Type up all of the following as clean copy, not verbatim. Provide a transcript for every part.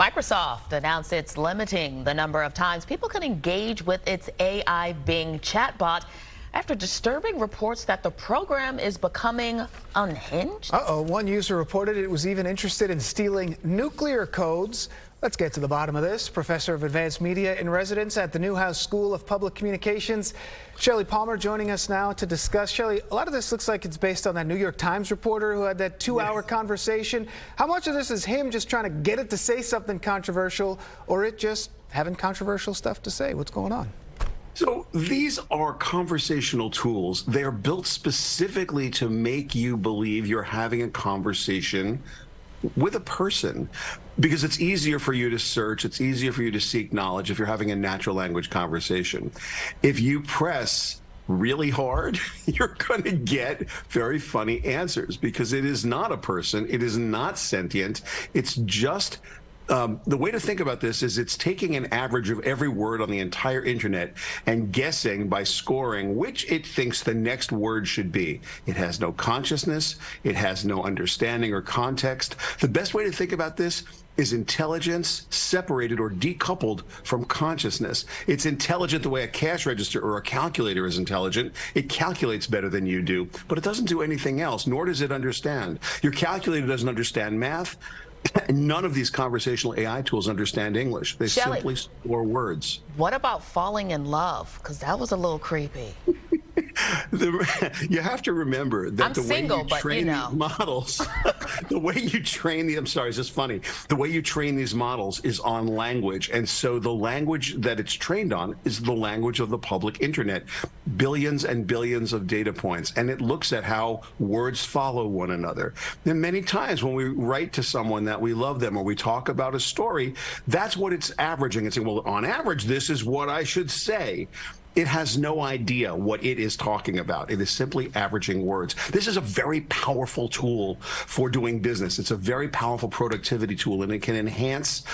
Microsoft announced it's limiting the number of times people can engage with its AI Bing chatbot after disturbing reports that the program is becoming unhinged. One user reported it was even interested in stealing nuclear codes. Let's get to the bottom of this. Professor of Advanced Media in residence at the Newhouse School of Public Communications, Shelly Palmer, joining us now to discuss. Shelly, a lot of this looks like it's based on that New York Times reporter who had that 2-hour conversation. How much of this is him just trying to get it to say something controversial, or it just having controversial stuff to say? What's going on? So these are conversational tools. They are built specifically to make you believe you're having a conversation with a person, because it's easier for you to search, it's easier for you to seek knowledge if you're having a natural language conversation. If you press really hard, you're going to get very funny answers, because it is not a person, it is not sentient, it's just the way to think about this is it's taking an average of every word on the entire internet and guessing by scoring which it thinks the next word should be. It has no consciousness. It has no understanding or context. The best way to think about this is intelligence separated or decoupled from consciousness. It's intelligent the way a cash register or a calculator is intelligent. It calculates better than you do, but it doesn't do anything else, nor does it understand. Your calculator doesn't understand math. None of these conversational AI tools understand English. They Shelly, simply store words. What about falling in love? Because that was a little creepy. You have to remember that the way you train these models, the way you train the, I'm sorry, it's just funny. The way you train these models is on language. And so the language that it's trained on is the language of the public internet, billions and billions of data points. And it looks at how words follow one another. And many times when we write to someone that we love them or we talk about a story, that's what it's averaging. It's saying, well, on average, this is what I should say. It has no idea what it is talking about. It is simply averaging words. This is a very powerful tool for doing business. It's a very powerful productivity tool, and it can enhance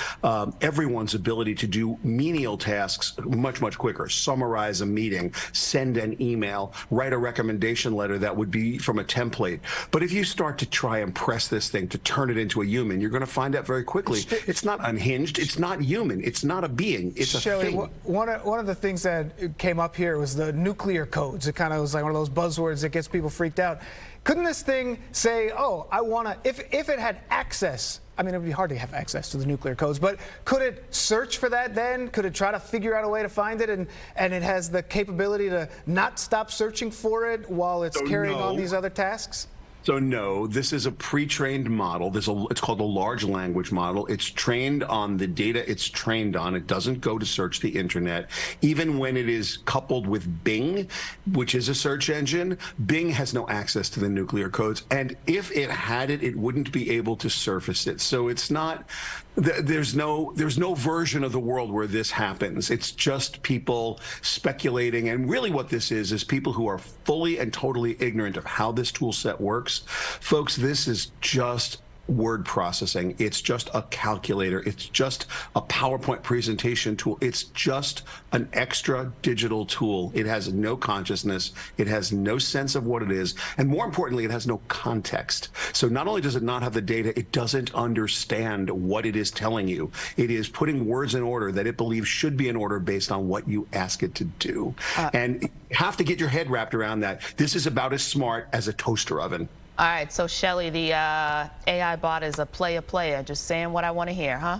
everyone's ability to do menial tasks much, much quicker. Summarize a meeting, send an email, write a recommendation letter that would be from a template. But if you start to try and press this thing to turn it into a human, you're going to find out very quickly it's not unhinged, it's not human, it's not a being, it's a Shelly, thing. One of the things that came up here was the nuclear codes. It kind of was like one of those buzzwords that gets people freaked out. Couldn't this thing say, oh, I want to, if it had access, I mean, it would be hard to have access to the nuclear codes, but could it search for that then? Could it try to figure out a way to find it, and it has the capability to not stop searching for it while it's carrying on these other tasks? So no, this is a pre-trained model. It's called a large language model. It's trained on the data it's trained on. It doesn't go to search the internet. Even when it is coupled with Bing, which is a search engine, Bing has no access to the nuclear codes. And if it had it, it wouldn't be able to surface it. So it's not, there's no version of the world where this happens. It's just people speculating. And really what this is people who are fully and totally ignorant of how this tool set works. Folks, this is just word processing. It's just a calculator. It's just a PowerPoint presentation tool. It's just an extra digital tool. It has no consciousness. It has no sense of what it is. And more importantly, it has no context. So not only does it not have the data, it doesn't understand what it is telling you. It is putting words in order that it believes should be in order based on what you ask it to do. And you have to get your head wrapped around that. This is about as smart as a toaster oven. All right, so Shelly, the AI bot is a player, just saying what I want to hear, huh?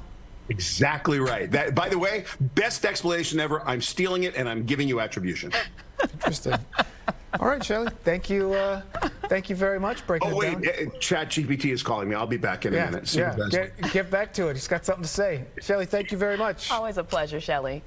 Exactly right. That, by the way, best explanation ever. I'm stealing it and I'm giving you attribution. Interesting. All right, Shelly. Thank you very much. Breaking oh, wait, it down. ChatGPT is calling me. I'll be back in a minute. Get back to it. He's got something to say. Shelly, thank you very much. Always a pleasure, Shelly.